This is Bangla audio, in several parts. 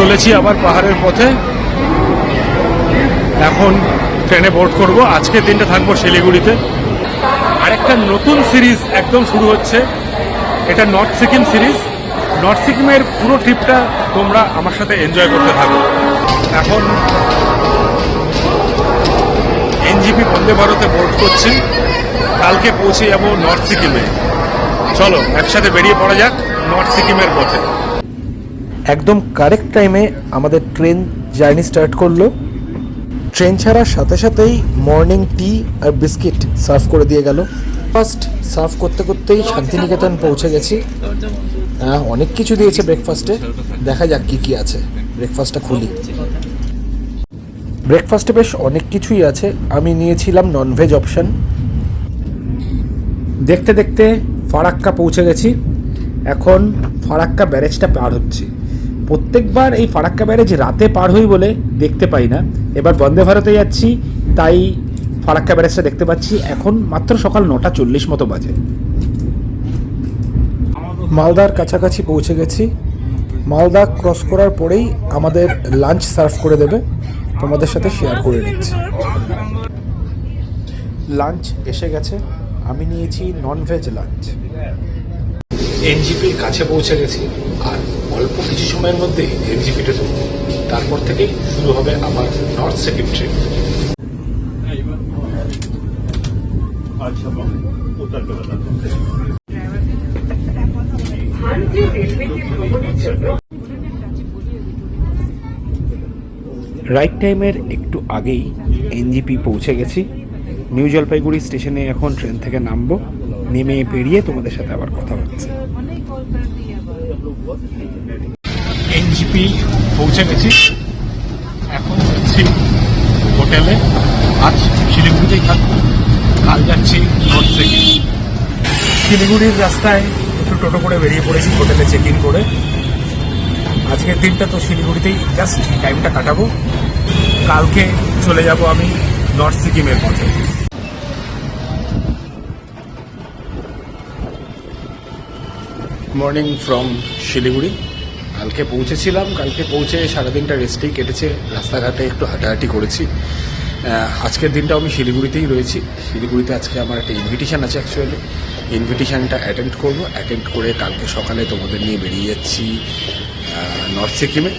চলেছি আবার পাহাড়ের পথে। এখন ট্রেনে বোর্ড করব। আজকের দিনটা থাকবো শিলিগুড়িতে। আরেকটা নতুন সিরিজ একদম শুরু হচ্ছে, এটা নর্থ সিকিম সিরিজ। নর্থ সিকিমের পুরো ট্রিপটা তোমরা আমার সাথে এনজয় করতে থাকো। এখন এনজিপি বন্দে ভারতে বোর্ড করছি, কালকে পৌঁছে যাব নর্থ সিকিমে। চলো একসাথে বেরিয়ে পড়া যাক নর্থ সিকিমের পথে। একদম কারেক্ট টাইমে আমাদের ট্রেন জার্নি স্টার্ট করলো। ট্রেন ছাড়ার সাথে সাথেই মর্নিং টি আর বিস্কিট সার্ভ করে দিয়ে গেল। ফার্স্ট সার্ভ করতে করতেই শান্তিনিকেতন পৌঁছে গেছি। অনেক কিছু দিয়েছে ব্রেকফাস্টে, দেখা যাক কি কি আছে। ব্রেকফাস্টটা খুলি। ব্রেকফাস্টে বেশ অনেক কিছুই আছে। আমি নিয়েছিলাম ননভেজ অপশান। দেখতে দেখতে ফারাক্কা পৌঁছে গেছি। এখন ফারাক্কা ব্যারেজটা পার হচ্ছি। প্রত্যেকবার এই ফারাক্কা ব্যারেজ রাতে পার হই বলে দেখতে পাই না। এবার বন্দে ভারতে যাচ্ছি, তাই ফারাক্কা ব্যারেজটা দেখতে পাচ্ছি। এখন মাত্র সকাল 9:40 মতো বাজে। মালদার কাছাকাছি পৌঁছে গেছি। মালদা ক্রস করার পরেই আমাদের লাঞ্চ সার্ভ করে দেবে, তোমাদের সাথে শেয়ার করে নিচ্ছি। লাঞ্চ এসে গেছে, আমি নিয়েছি ননভেজ লাঞ্চ। এনজিপির কাছে পৌঁছে গেছি, আর অল্প কিছু সময়ের মধ্যেই এনজিপিটা ঢুকবো। তারপর থেকেই শুরু হবে আমার নর্থ সিকিম ট্রিপ। রাইট টাইমের একটু আগেই এনজিপি পৌঁছে গেছি। নিউ জলপাইগুড়ি স্টেশনে এখন ট্রেন থেকে নামবো। নেমে বেরিয়ে তোমাদের সাথে আবার কথা হচ্ছে। এনজিপি পৌঁছে গেছি, এখন যাচ্ছি হোটেলে। আজ শিলিগুড়িতেই থাকবো, কাল যাচ্ছি নর্থ সিকিম। শিলিগুড়ির রাস্তায় একটু টোটো করে বেরিয়ে পড়েছি হোটেলে চেক ইন করে। আজকের দিনটা তো শিলিগুড়িতেই জাস্ট টাইমটা কাটাবো। কালকে চলে যাব আমি নর্থ সিকিমের পথে। Morning from Siliguri. কালকে পৌঁছেছিলাম, কালকে পৌঁছে সারাদিনটা রেস্টেই কেটেছে, রাস্তাঘাটে একটু হাঁটাহাঁটি করেছি। আজকের দিনটাও আমি শিলিগুড়িতেই রয়েছি। শিলিগুড়িতে আজকে আমার একটা ইনভিটেশন আছে। অ্যাকচুয়ালি ইনভিটেশনটা অ্যাটেন্ড করব। অ্যাটেন্ড করে কালকে সকালে তোমাদের নিয়ে বেরিয়ে যাচ্ছি নর্থ সিকিমে।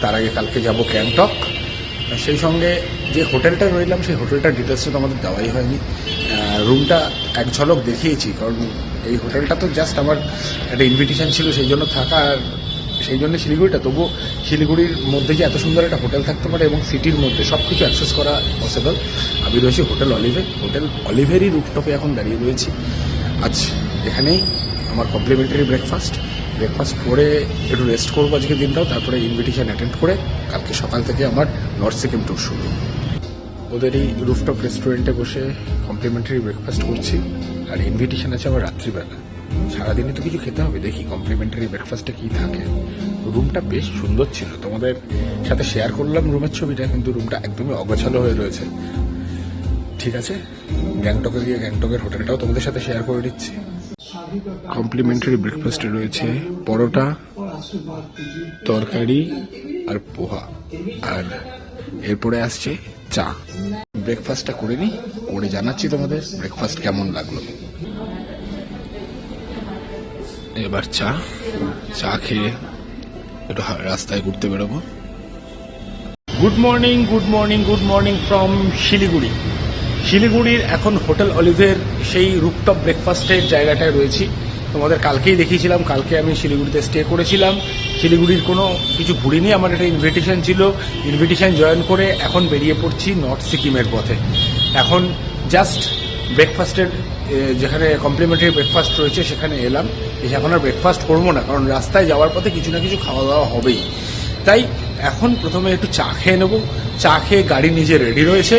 তার আগে কালকে যাব গ্যাংটক। সেই সঙ্গে যে হোটেলটা রইলাম, সেই হোটেলটার ডিটেলসটা তো আমাদের দেওয়াই হয়নি। রুমটা এক ঝলক দেখিয়েছি, কারণ এই হোটেলটা তো জাস্ট আমার একটা ইনভিটেশন ছিল, সেই জন্য থাকা। আর সেই জন্য শিলিগুড়িটা, তবুও শিলিগুড়ির মধ্যে যে এত সুন্দর একটা হোটেল থাকতে পারে এবং সিটির মধ্যে সব কিছু অ্যাক্সেস করা পসিবল। আমি রয়েছি হোটেল অলিভে। হোটেল অলিভেরই রুফটপে এখন দাঁড়িয়ে রয়েছি। আজ এখানেই আমার কমপ্লিমেন্টারি ব্রেকফাস্ট করে একটু রেস্ট করবো আজকের দিনটাও। তারপরে ইনভিটেশন অ্যাটেন্ড করে কালকে সকাল থেকে আমার নর্থ সিকিম ট্যুর শুরু। ওদের এই রুফটপ রেস্টুরেন্টে বসে কমপ্লিমেন্টারি ব্রেকফাস্ট করছি, আর ইনভিটেশন আছে আমার রাত্রিবেলা। সারাদিনে তো কিছু খেতে হবে, দেখি কমপ্লিমেন্টারি ব্রেকফাস্টে কী থাকে। রুমটা বেশ সুন্দর ছিল, তোমাদের সাথে শেয়ার করলাম রুমের ছবিটা, কিন্তু রুমটা একদমই অগোছালো হয়ে রয়েছে। ঠিক আছে, গ্যাংটকে গিয়ে গ্যাংটকের হোটেলটাও তোমাদের সাথে শেয়ার করে দিচ্ছি। কমপ্লিমেন্টারি ব্রেকফাস্টে রয়েছে পরোটা, তরকারি আর পোহা, আর এরপরে আসছে চা। ব্রেকফাস্টটা করে নিই, করে জানাচ্ছি তোমাদের ব্রেকফাস্ট কেমন লাগলো। এবার চা খেয়ে একটু রাস্তায় ঘুরতে বেরোবো। Good morning from Siliguri. শিলিগুড়ির এখন হোটেল অলিভের সেই রুফটপ ব্রেকফাস্টের জায়গাটায় রয়েছি। তোমাদের কালকেই দেখিয়েছিলাম, কালকে আমি শিলিগুড়িতে স্টে করেছিলাম। শিলিগুড়ির কোনো কিছু ঘুরিনি, আমার একটা ইনভিটেশন ছিল। ইনভিটেশন জয়েন করে এখন বেরিয়ে পড়ছি নর্থ সিকিমের পথে। এখন জাস্ট ব্রেকফাস্টের যেখানে কমপ্লিমেন্টারি ব্রেকফাস্ট রয়েছে সেখানে এলাম। এখন আর ব্রেকফাস্ট করবো না, কারণ রাস্তায় যাওয়ার পথে কিছু না কিছু খাওয়া দাওয়া হবেই। তাই এখন প্রথমে একটু চা খেয়ে নেবো। চা খেয়ে গাড়ি নিজে রেডি রয়েছে,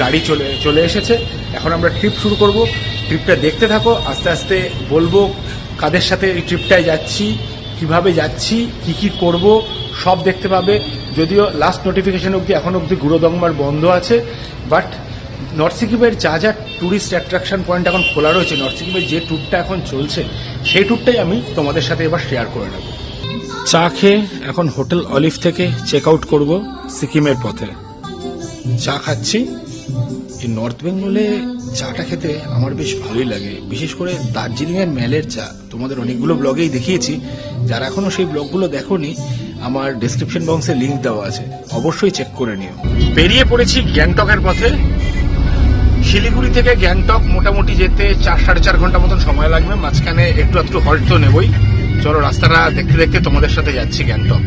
গাড়ি চলে এসেছে। এখন আমরা ট্রিপ শুরু করব। ট্রিপটা দেখতে থাকো, আস্তে আস্তে বলবো কাদের সাথে এই ট্রিপটায় যাচ্ছি, কিভাবে যাচ্ছি, কি করব, সব দেখতে পাবে। যদিও লাস্ট নোটিফিকেশন অবধি এখন অবধি গুরুদংমার বন্ধ আছে, বাট নর্থ সিকিমের যা ট্যুরিস্ট অ্যাট্রাকশন পয়েন্ট এখন খোলা রয়েছে, নর্থ সিকিমের যে ট্যুরটা এখন চলছে সেই ট্যুরটাই আমি তোমাদের সাথে এবার শেয়ার করে নেব। চা খেয়ে এখন হোটেল অলিভ থেকে চেক আউট করবো সিকিমের পথে। চা খাচ্ছি। এই নর্থ বেঙ্গলে চাটা খেতে আমার বেশ ভালোই লাগে, বিশেষ করে দার্জিলিং এর ম্যালের চা। তোমাদের অনেকগুলো ব্লগেই দেখিয়েছি, যারা এখনো সেই ব্লগগুলো দেখোনি আমার ডেসক্রিপশন বক্সে লিংক দেওয়া আছে, অবশ্যই চেক করে নিও। বেরিয়ে পড়েছি গ্যাংটকের পথে। শিলিগুড়ি থেকে গ্যাংটক মোটামুটি যেতে 4-4.5 ঘন্টা মতন সময় লাগবে, মাঝখানে একটু একটু হল্ট তো নেবই। চলো রাস্তাটা দেখতে দেখতে তোমাদের সাথে যাচ্ছি গ্যাংটক।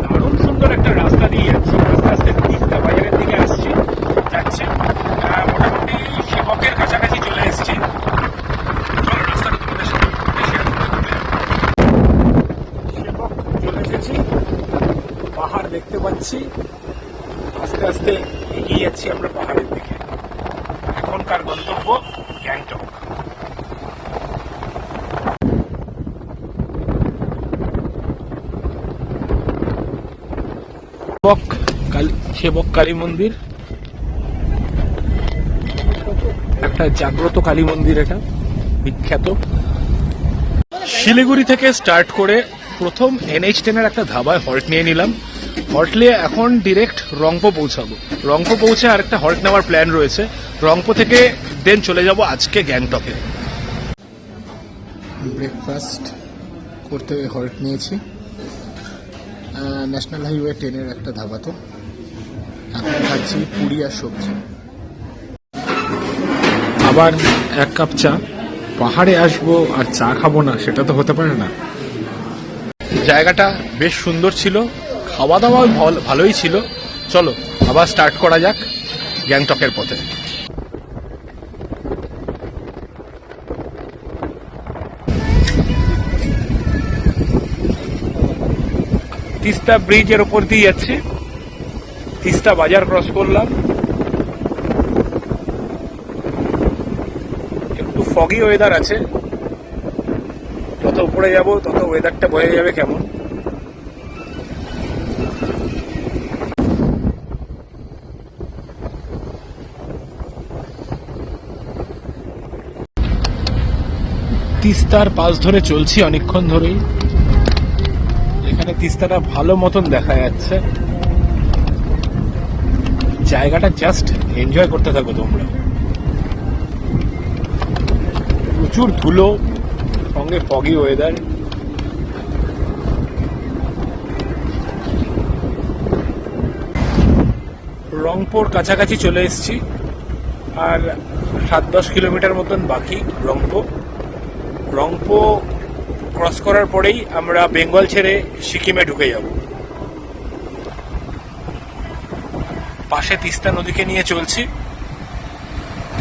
দারুণ সুন্দর একটা রাস্তা দিয়ে যাচ্ছি, আস্তে আস্তে তিস্তা বাজারের দিকে যাচ্ছি। মোটামুটি সেবকের কাছাকাছি চলে এসেছি। চলো রাস্তাটা তোমাদের সাথে শেয়ার করে সেবক চলে এসেছি, পাহাড় দেখতে পাচ্ছি। আস্তে আস্তে এগিয়ে যাচ্ছি আমরা পাহাড়ের দিকে। এখনকার গন্তব্য গ্যাংটক। সেবক কালী মন্দির, একটা জাগ্রত কালী মন্দির, এটা বিখ্যাত। শিলিগুড়ি থেকে স্টার্ট করে প্রথম NH10 এর একটা ধাবায় হল্ট নিয়ে নিলাম। হল্ট নিয়ে এখন ডিরেক্ট রংপো পৌঁছাবো। রংপো পৌঁছে আর একটা হল্ট নেওয়ার প্ল্যান রয়েছে। রংপো থেকে দেন চলে যাব আজকে গ্যাংটকে। ব্রেকফাস্ট করতে হল্ট নিয়েছি ন্যাশনাল হাইওয়ে 10 এর একটা ধাবাতে। এখন খাচ্ছি পুরি আর সবজি। আবার 1 কাপ চা। পাহাড়ে আসবো আর চা খাবো না, সেটা তো হতে পারে না। জায়গাটা বেশ সুন্দর ছিল, খাওয়া দাওয়া ভালোই ছিল। চলো আবার স্টার্ট করা যাক গ্যাংটকের পথে। তিস্তা ব্রিজের উপর দিয়ে যাচ্ছি, তিস্তা বাজার ক্রস করলাম। একটু ফগি ওয়েদার আছে, যত উপরে যাব তত ওয়েদারটা বোঝা যাবে কেমন। তিস্তার পাশ ধরে চলছি অনেকক্ষণ ধরেই। এখানে তিস্তাটা ভালো মতন দেখা যাচ্ছে। জায়গাটা জাস্ট এনজয় করতে থাকো তোমরা। প্রচুর ধুলো, সঙ্গে ফগি ওয়েদার। রংপুর কাছাকাছি চলে এসেছি, আর 7-10 কিলোমিটার মতন বাকি রংপো। রংপো ক্রস করার পরেই আমরা বেঙ্গল ছেড়ে সিকিমে ঢুকে যাব। পাশে তিস্তা নদীকে নিয়ে চলছি,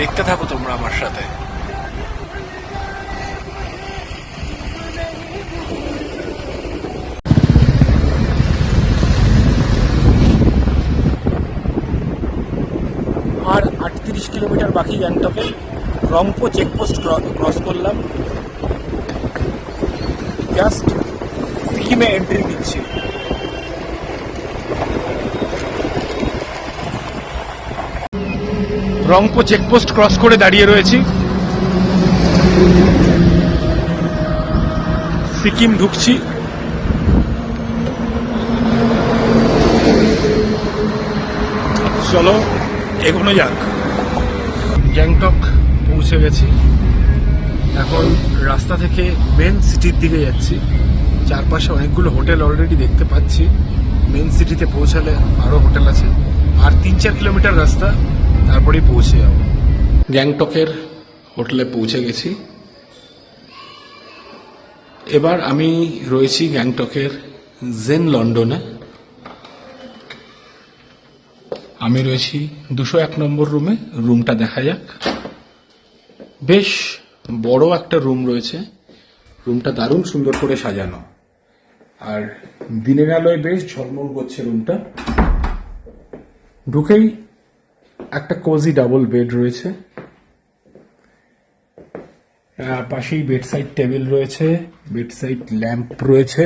দেখতে থাকো তোমরা আমার সাথে। আর 38 কিলোমিটার বাকি গ্যাংটকে। রংপো চেকপোস্ট ক্রস করলাম, জাস্ট সিকিমে এন্ট্রি দিচ্ছি। রংপো চেকপোস্ট ক্রস করে দাঁড়িয়ে রয়েছি, সিকিম ঢুকছি। চলো এগোনো যাক। গ্যাংটক পৌঁছে গেছি। এখন রাস্তা থেকে মেন সিটির দিকে যাচ্ছি। চারপাশে অনেকগুলো হোটেল অলরেডি দেখতে পাচ্ছি। মেন সিটিতে পৌঁছালে আরো হোটেল আছে, আর 3-4 কিলোমিটার রাস্তা, তারপরেই পৌঁছে যাব। গ্যাংটকের হোটেলে পৌঁছে গেছি। এবার আমি রয়েছি গ্যাংটকের জেন লন্ডনে। আমি রয়েছি 201 নম্বর রুমে। রুমটা দেখা যাক। বেশ বড় একটা রুম রয়েছে। রুমটা দারুণ সুন্দর করে সাজানো, আর দিনের আলোয় বেশ ঝলমল করছে রুমটা। ঢুকেই একটা কোজি ডাবল বেড রয়েছে, পাশেই বেডসাইড টেবিল রয়েছে, বেডসাইড ল্যাম্প রয়েছে,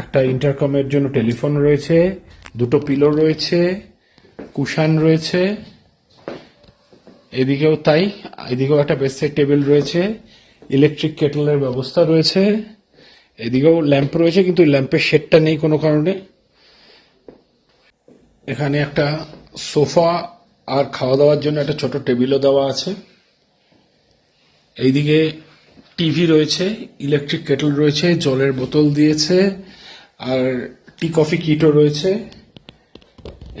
একটা ইন্টারকমের জন্য টেলিফোন রয়েছে, দুটো পিলো রয়েছে, কুশান রয়েছে, এদিকেও তাই, এদিকেও একটা বেডসাইড টেবিল রয়েছে, ইলেকট্রিক কেটলের ব্যবস্থা রয়েছে, এদিকেও ল্যাম্প রয়েছে কিন্তু ল্যাম্পের শেডটা নেই কোনো কারণে। এখানে একটা সোফা আর খাওয়া দাওয়ার জন্য একটা ছোট টেবিলও দেওয়া আছে। এইদিকে টিভি রয়েছে, ইলেকট্রিক কেটল রয়েছে, জলের বোতল দিয়েছে, আর টি কফি কিটও রয়েছে।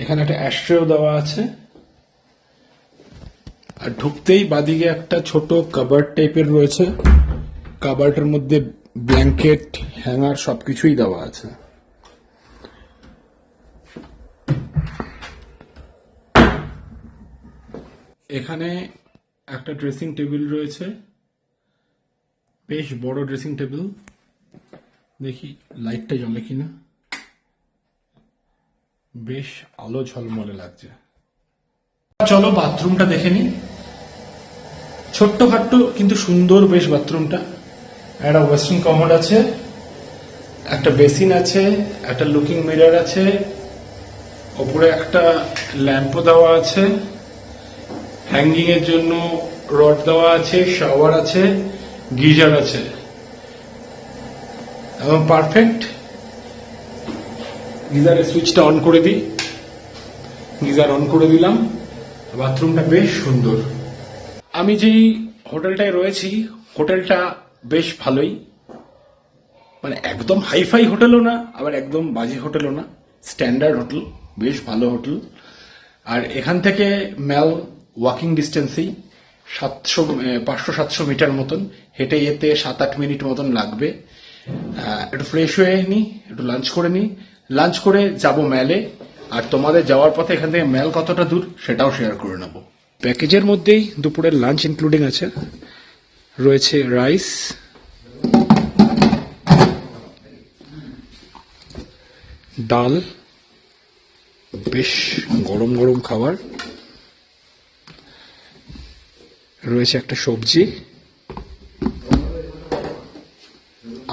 এখানে একটা অ্যাশট্রেও দেওয়া আছে। আর ঢুকতেই বাদিকে একটা ছোট কাবার্ড টাইপের রয়েছে, কাবার্ডের মধ্যে ব্ল্যাঙ্কেট, হ্যাঙ্গার সবকিছুই দেওয়া আছে। এখানে একটা ড্রেসিং টেবিল রয়েছে, বেশ বড় ড্রেসিং টেবিল। দেখি লাইটটা জ্বলে কিনা, বেশ আলো ঝলমলে লাগছে। চলো বাথরুমটা দেখে নি। ছোট্টখাট্ট কিন্তু সুন্দর বেশ বাথরুমটা। একটা ওয়েস্টার্ন কমোড আছে, একটা বেসিন আছে, একটা লুকিং মিরর আছে, ওপরে একটা ল্যাম্পও দেওয়া আছে, হ্যাঙ্গিং এর জন্য রড দেওয়া আছে, শাওয়ার আছে, গিজার আছে, এবং পারফেক্ট। গিজারের সুইচটা অন করে দিই, গিজার অন করে দিলাম। বাথরুমটা বেশ সুন্দর। আমি যেই হোটেলটায় রয়েছি, হোটেলটা বেশ ভালোই, মানে একদম হাইফাই হোটেলও না, আবার একদম বাজে হোটেলও না, স্ট্যান্ডার্ড হোটেল, বেশ ভালো হোটেল। আর এখান থেকে ম্যাল ওয়াকিং ডিস্টেন্সেই 500-700 মিটার মতন, হেঁটে যেতে 7-8 মিনিট মতন লাগবে। একটু ফ্রেশ হয়ে নিই, একটু লাঞ্চ করে নিই, লাঞ্চ করে যাব ম্যালে। আর তোমাদের যাওয়ার পথে এখান থেকে ম্যাল কতটা দূর সেটাও শেয়ার করে নেব। প্যাকেজের মধ্যেই দুপুরের লাঞ্চ ইনক্লুডিং আছে, রয়েছে রাইস, ডাল, বেশ গরম গরম খাবার, রয়েছে একটা সবজি,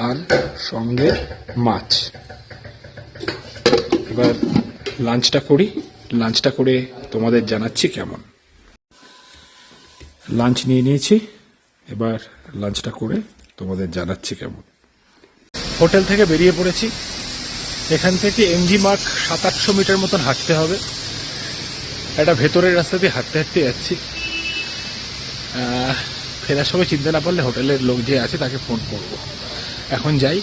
আর সঙ্গে মাছ। এবার লাঞ্চটা করি, লাঞ্চটা করে তোমাদের জানাচ্ছি কেমন। লাঞ্চ নিয়ে নিয়েছি, এবার লাঞ্চটা করে তোমাদের জানাচ্ছি কেমন। হোটেল থেকে বেরিয়ে পড়েছি। এখান থেকে এমজি মার্ক 700-800 মিটার মতন হাঁটতে হবে। একটা ভেতরের রাস্তা দিয়ে হাঁটতে হাঁটতে যাচ্ছি। ফেরার সময় চিন্তা না পারলে হোটেলের লোক যে আছে তাকে ফোন করব। এখন যাই,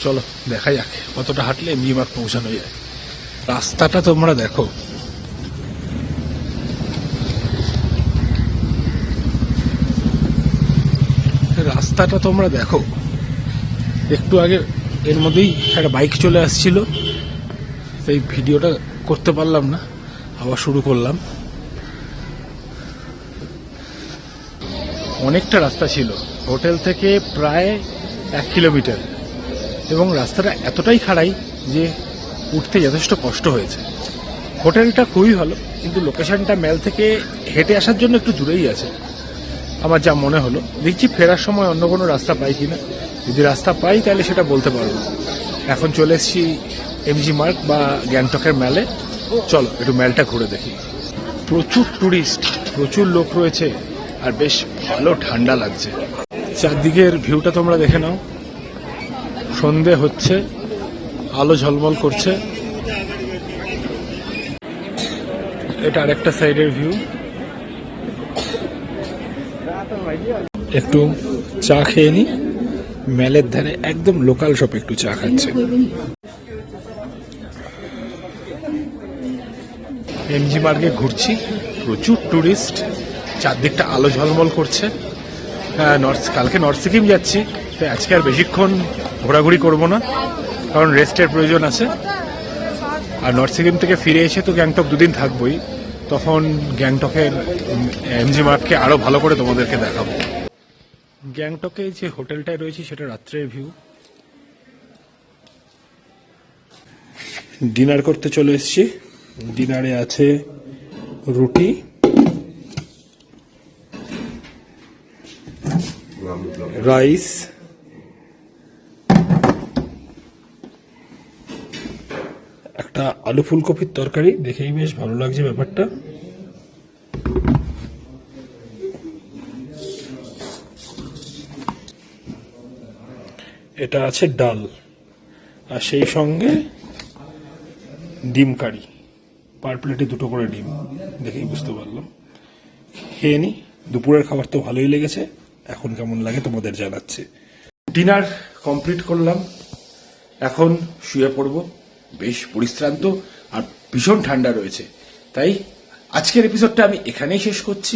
চলো দেখা যাক কতটা হাঁটলে এমজি মার্ক পৌঁছানো যায়। রাস্তাটা তোমরা দেখো, রাস্তাটা তোমরা দেখো। একটু আগে এর মধ্যেই একটা বাইক চলে আসছিল, সেই ভিডিওটা করতে পারলাম না, আবার শুরু করলাম। অনেকটা রাস্তা ছিল, হোটেল থেকে প্রায় 1 কিলোমিটার, এবং রাস্তাটা এতটাই খাড়াই যে উঠতে যথেষ্ট কষ্ট হয়েছে। হোটেলটা খুবই ভালো, কিন্তু লোকেশনটা ম্যাল থেকে হেঁটে আসার জন্য একটু দূরেই আছে আমার যা মনে হলো। দেখছি ফেরার সময় অন্য কোনো রাস্তা পাই কিনা, যদি রাস্তা পাই তাহলে সেটা বলতে পারবো। এখন চলে এসেছি এমজি মার্ক বা গ্যাংটকের ম্যালে। চলো একটু ম্যালটা ঘুরে দেখি। প্রচুর টুরিস্ট, প্রচুর লোক রয়েছে, আর বেশ ভালো ঠান্ডা লাগছে। চারদিকের ভিউটা তোমরা দেখে নাও। সন্ধে হচ্ছে, আলো ঝলমল করছে। এটা আরেকটা সাইডের ভিউ। একটু চা খেয়ে নি, ম্যালের ধারে একদম লোকাল শপে একটু চা খাচ্ছে। এমজি মার্গে ঘুরছি, প্রচুর টুরিস্ট, চারদিকটা আলো ঝলমল করছে। কালকে নর্থ সিকিম যাচ্ছি, তাই আজকে আর বেশিক্ষণ ঘোরাঘুরি করব না, কারণ রেস্টের প্রয়োজন আছে। আর নর্থ সিকিম থেকে ফিরে এসে তো গ্যাংটক 2 দিন থাকবোই, তখন গ্যাংটকের এমজি মার্গকে আরো ভালো করে তোমাদেরকে দেখাবো। গ্যাংটকে যে হোটেলটায় রয়েছে সেটা রাত্রের ভিউ। ডিনার করতে চলে এসেছি। ডিনারে আছে রুটি, রাইস, একটা এটা আলু ফুলকপির তরকারি, দেখেই বেশ ভালো লাগছে ব্যাপারটা। এটা আছে ডাল, আর সেই সঙ্গে ডিম কারি, পার প্লেটে 2টো করে ডিম, দেখেই বুঝতে পারলাম। খেয়ে নি, দুপুরের খাবার তো ভালোই লেগেছে, এখন কেমন লাগে তোমাদের জানাচ্ছি। ডিনার কমপ্লিট করলাম, এখন শুয়ে পড়ব। বেশ পরিশ্রান্ত আর ভীষণ ঠান্ডা রয়েছে, তাই আজকের এপিসোডটা আমি এখানেই শেষ করছি।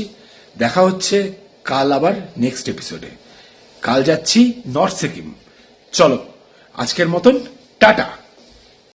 দেখা হচ্ছে কাল আবার নেক্সট এপিসোডে। কাল যাচ্ছি নর্থ সিকিম। চলো আজকের মতন টাটা।